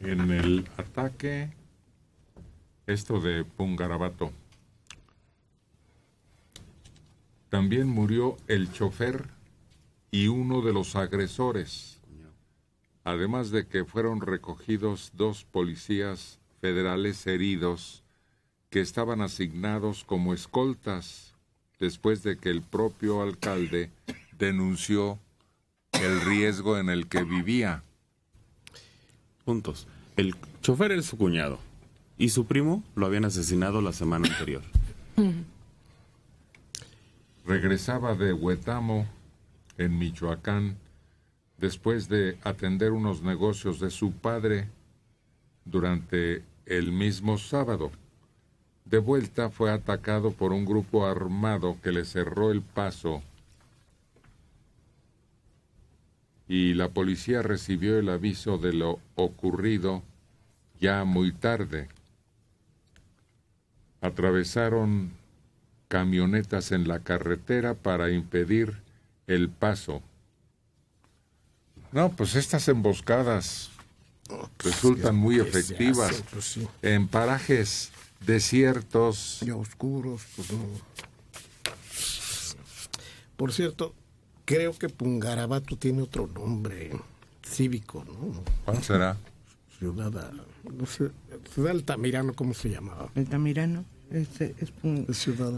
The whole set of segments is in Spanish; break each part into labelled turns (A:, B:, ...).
A: En el ataque, esto de Pungarabato, también murió el chofer y uno de los agresores, además de que fueron recogidos 2 policías federales heridos que estaban asignados como escoltas después de que el propio alcalde denunció el riesgo en el que vivía.
B: Puntos. El chofer es su cuñado y su primo lo habían asesinado la semana anterior.
A: Regresaba de Huetamo, en Michoacán, después de atender unos negocios de su padre durante el mismo sábado. De vuelta fue atacado por un grupo armado que le cerró el paso y la policía recibió el aviso de lo ocurrido ya muy tarde. Atravesaron camionetas en la carretera para impedir el paso. No, pues estas emboscadas resultan muy efectivas en parajes desiertos
C: y oscuros. Pues no. Por cierto, creo que Pungarabato tiene otro nombre cívico, ¿no?
A: ¿Cuál será?
C: Ciudad, no sé, Ciudad Altamirano, ¿cómo se llamaba?
D: Altamirano,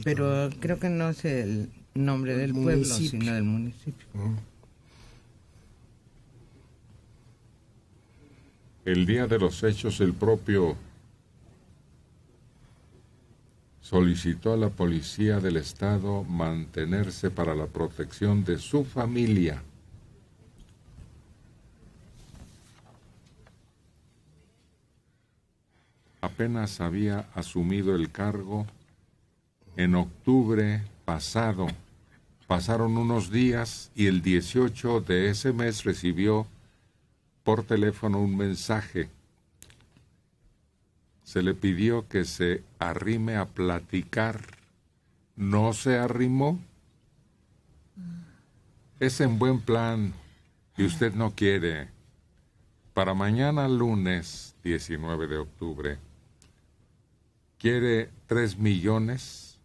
D: pero creo que no es el nombre del pueblo, sino del municipio.
A: El día de los hechos, el propio solicitó a la policía del estado mantenerse para la protección de su familia. Apenas había asumido el cargo en octubre pasado. Pasaron unos días y el 18 de ese mes recibió por teléfono un mensaje. Se le pidió que se arrime a platicar. ¿No se arrimó? Es en buen plan y usted no quiere. Para mañana lunes 19 de octubre, ¿quiere 3 millones?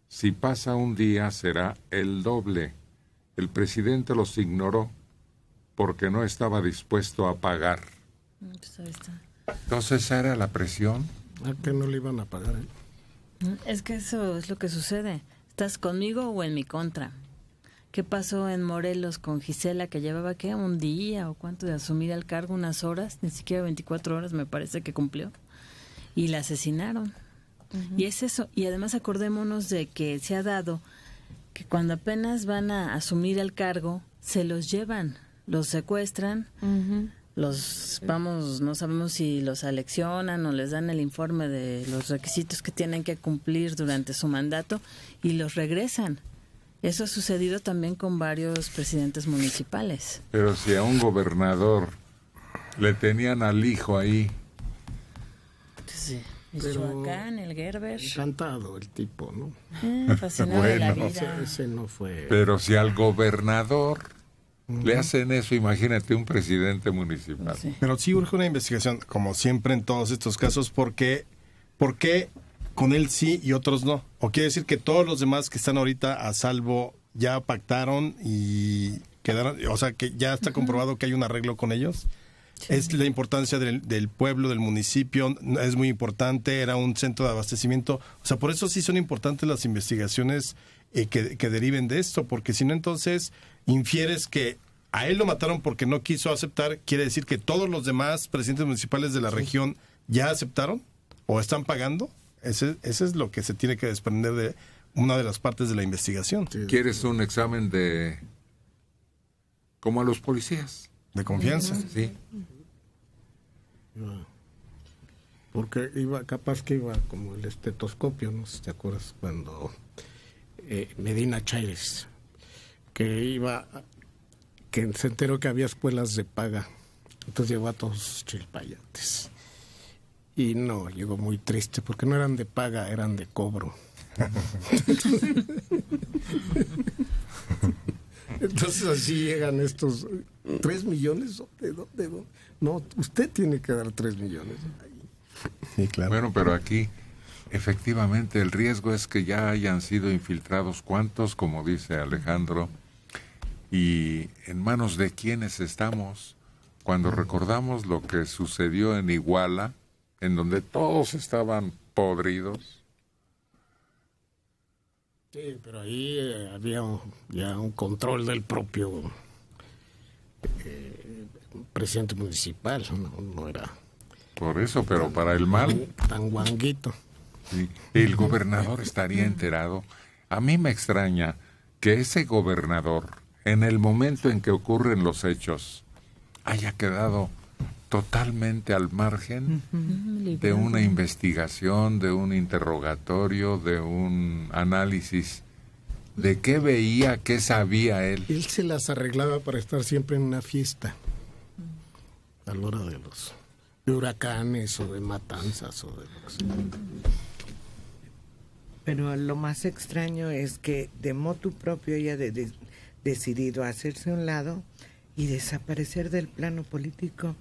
A: Si pasa un día será el doble. El presidente los ignoró porque no estaba dispuesto a pagar.
E: Pues ahí está.
A: Entonces, ¿esa era la presión?
C: ¿A qué no le iban a pagar?
E: Es que eso es lo que sucede. ¿Estás conmigo o en mi contra? ¿Qué pasó en Morelos con Gisela, que llevaba, qué, un día o cuánto de asumir el cargo, unas horas, ni siquiera 24 horas me parece que cumplió, y la asesinaron? Y es eso. Y además acordémonos de que se ha dado que cuando apenas van a asumir el cargo, se los llevan, los secuestran, no sabemos si los seleccionan o les dan el informe de los requisitos que tienen que cumplir durante su mandato y los regresan. Eso ha sucedido también con varios presidentes municipales.
A: Pero si a un gobernador le tenían al hijo ahí.
E: Sí. Michoacán, el Gerber.
C: Encantado el tipo, ¿no?
E: Fascinado de la vida.
C: Ese no fue.
A: Pero si al gobernador le hacen eso, imagínate un presidente municipal.
E: Sí.
F: Pero sí urge una investigación, como siempre en todos estos casos, ¿por qué con él sí y otros no? ¿O quiere decir que todos los demás que están ahorita a salvo ya pactaron y quedaron, o sea, que ya está comprobado que hay un arreglo con ellos? Sí. Es la importancia del pueblo, del municipio, es muy importante, era un centro de abastecimiento. O sea, por eso sí son importantes las investigaciones que deriven de esto, porque si no, entonces infieres que a él lo mataron porque no quiso aceptar, quiere decir que todos los demás presidentes municipales de la región ya aceptaron o están pagando. Ese es lo que se tiene que desprender de una de las partes de la investigación.
A: Sí. ¿Quieres un examen de como a los policías?
F: De confianza.
A: Sí.
C: Porque capaz que iba como el estetoscopio, no sé si te acuerdas, cuando Medina Chávez, que se enteró que había escuelas de paga, entonces llevó a todos sus chilpayates. Y no, llegó muy triste, porque no eran de paga, eran de cobro. Entonces así llegan estos 3 millones. ¿De dónde? No, usted tiene que dar 3 millones.
F: Sí, claro.
A: Bueno, pero aquí efectivamente el riesgo es que ya hayan sido infiltrados cuantos, como dice Alejandro, y en manos de quienes estamos cuando recordamos lo que sucedió en Iguala, en donde todos estaban podridos.
C: Sí, pero ahí había ya un control del propio presidente municipal, no era
A: Por eso, pero para el mal,
C: tan guanguito.
A: sí, el gobernador estaría enterado. A mí me extraña que ese gobernador, en el momento en que ocurren los hechos, haya quedado totalmente al margen de una investigación, de un interrogatorio, de un análisis de qué veía, qué sabía él.
C: Él se las arreglaba para estar siempre en una fiesta a la hora de huracanes o de matanzas o de lo que sea.
D: Pero lo más extraño es que de motu propio ella decidido hacerse a un lado y desaparecer del plano político.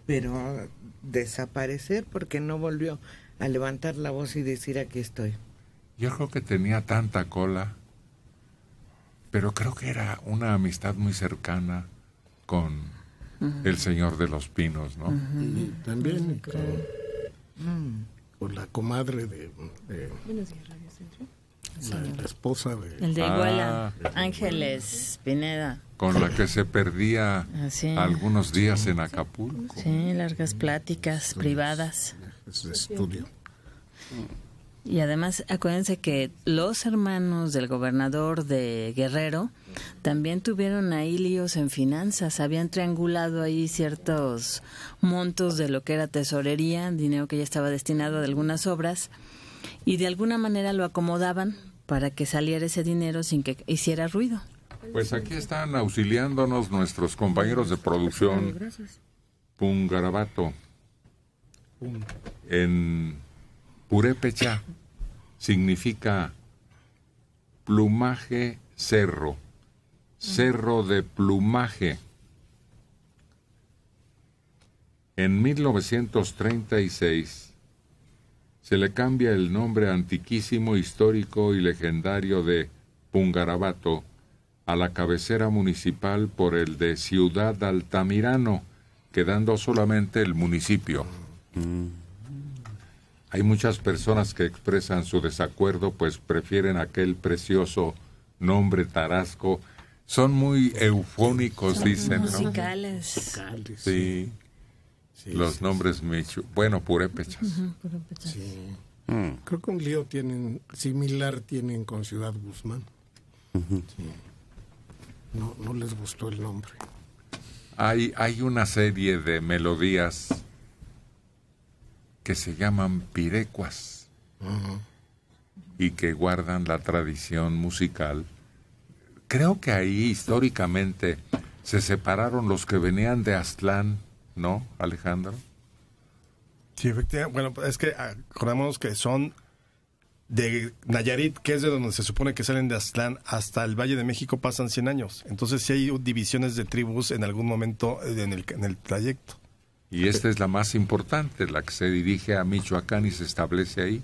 D: Pero desaparecer porque no volvió a levantar la voz y decir aquí estoy.
A: Yo creo que tenía tanta cola, pero creo que era una amistad muy cercana con el Señor de los Pinos, ¿no?
C: Y también con la comadre de la esposa de...
E: El de Iguala, Ángeles Pineda.
A: Con la que se perdía algunos días en Acapulco.
E: Sí, largas pláticas privadas.
C: Es de estudio.
E: Y además, acuérdense que los hermanos del gobernador de Guerrero también tuvieron ahí líos en finanzas. Habían triangulado ahí ciertos montos de lo que era tesorería, dinero que ya estaba destinado a algunas obras, y de alguna manera lo acomodaban para que saliera ese dinero sin que hiciera ruido.
A: Pues aquí están auxiliándonos nuestros compañeros de producción. Pungarabato. En purépecha significa plumaje cerro, cerro de plumaje. En 1936 se le cambia el nombre antiquísimo, histórico y legendario de Pungarabato a la cabecera municipal por el de Ciudad Altamirano, quedando solamente el municipio. Hay muchas personas que expresan su desacuerdo, pues prefieren aquel precioso nombre tarasco. Son muy eufónicos, dicen, ¿no?
E: Musicales.
A: Sí. Los nombres bueno, purépechas.
C: Sí. Creo que un lío similar tienen con Ciudad Guzmán. Sí. No les gustó el nombre.
A: Hay una serie de melodías que se llaman pirecuas y que guardan la tradición musical. Creo que ahí históricamente se separaron los que venían de Aztlán, ¿no, Alejandro?
F: Sí, efectivamente. Bueno, es que acordamos que son de Nayarit, que es de donde se supone que salen de Aztlán, hasta el Valle de México pasan 100 años. Entonces sí hay divisiones de tribus en algún momento en el trayecto.
A: Y esta es la más importante, la que se dirige a Michoacán y se establece ahí.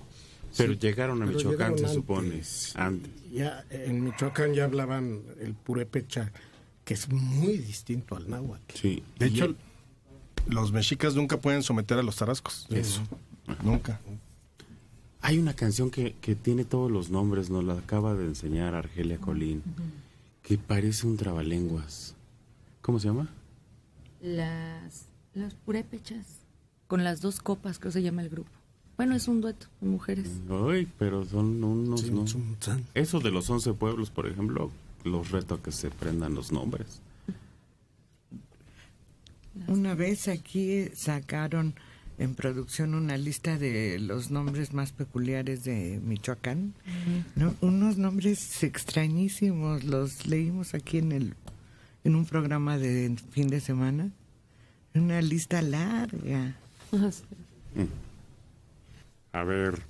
B: Pero llegaron a
C: Pero
B: Michoacán,
C: llegaron
B: se supone,
C: antes.
B: antes.
C: Ya en Michoacán ya hablaban el purépecha, que es muy distinto al náhuatl.
B: Sí.
F: De hecho, los mexicas nunca pueden someter a los tarascos.
B: Eso.
F: Nunca.
B: Hay una canción que tiene todos los nombres, nos la acaba de enseñar Argelia Colín, que parece un trabalenguas. ¿Cómo se llama?
G: Las purépechas, con las 2 copas, creo que se llama el grupo. Bueno, es un dueto de mujeres.
B: Ay, pero son unos...
C: Sí,
B: no.
C: son-
B: Eso de los 11 pueblos, por ejemplo, los reto a que se prendan los nombres.
D: Una vez aquí sacaron en producción una lista de los nombres más peculiares de Michoacán, ¿no? Unos nombres extrañísimos, los leímos aquí en un programa de fin de semana, una lista larga.
A: A ver,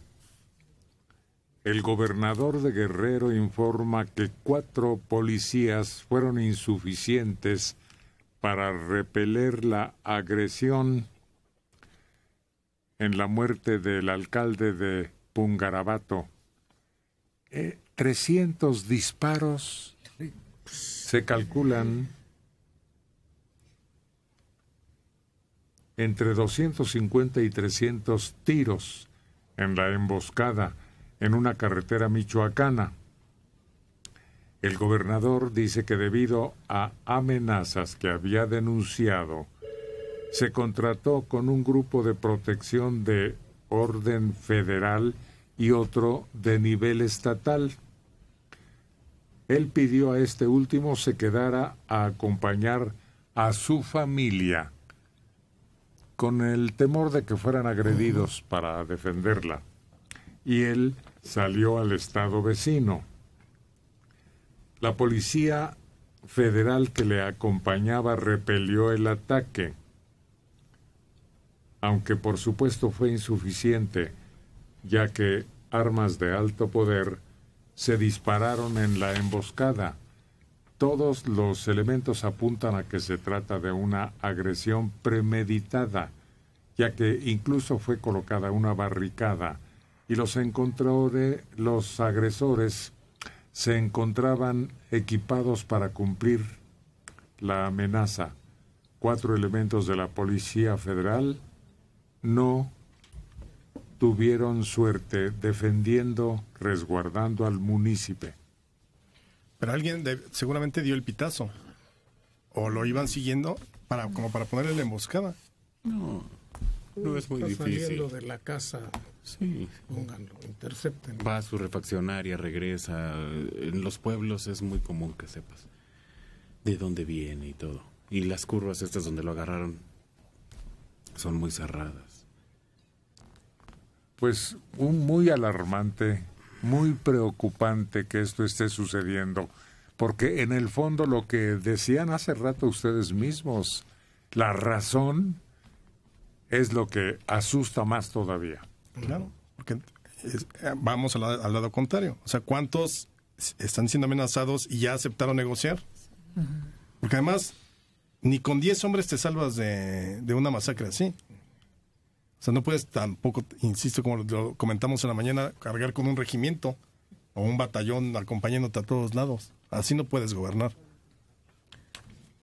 A: El gobernador de Guerrero informa que 4 policías fueron insuficientes para repeler la agresión en la muerte del alcalde de Pungarabato. 300 disparos, se calculan entre 250 y 300 tiros en la emboscada en una carretera michoacana. El gobernador dice que debido a amenazas que había denunciado, se contrató con un grupo de protección de orden federal y otro de nivel estatal. Él pidió a este último se quedara a acompañar a su familia con el temor de que fueran agredidos para defenderla. Y él salió al estado vecino. La policía federal que le acompañaba repelió el ataque, aunque por supuesto fue insuficiente, ya que armas de alto poder se dispararon en la emboscada. Todos los elementos apuntan a que se trata de una agresión premeditada, ya que incluso fue colocada una barricada y los agresores se encontraban equipados para cumplir la amenaza. 4 elementos de la Policía Federal no tuvieron suerte defendiendo, resguardando al munícipe.
F: Pero alguien seguramente dio el pitazo. O lo iban siguiendo como para ponerle la emboscada.
B: No es muy
C: Está
B: difícil.
C: saliendo de la casa,
B: Sí.
C: pónganlo, intercepten.
B: Va a su refaccionaria, regresa. En los pueblos es muy común que sepas de dónde viene y todo. Y las curvas estas donde lo agarraron son muy cerradas.
A: Pues muy alarmante, muy preocupante que esto esté sucediendo, porque en el fondo lo que decían hace rato ustedes mismos, la razón es lo que asusta más todavía.
F: Claro, porque vamos al lado contrario. O sea, ¿cuántos están siendo amenazados y ya aceptaron negociar? Porque además, ni con 10 hombres te salvas de una masacre así. O sea, no puedes tampoco, insisto, como lo comentamos en la mañana, cargar con un regimiento o un batallón acompañándote a todos lados. Así no puedes gobernar.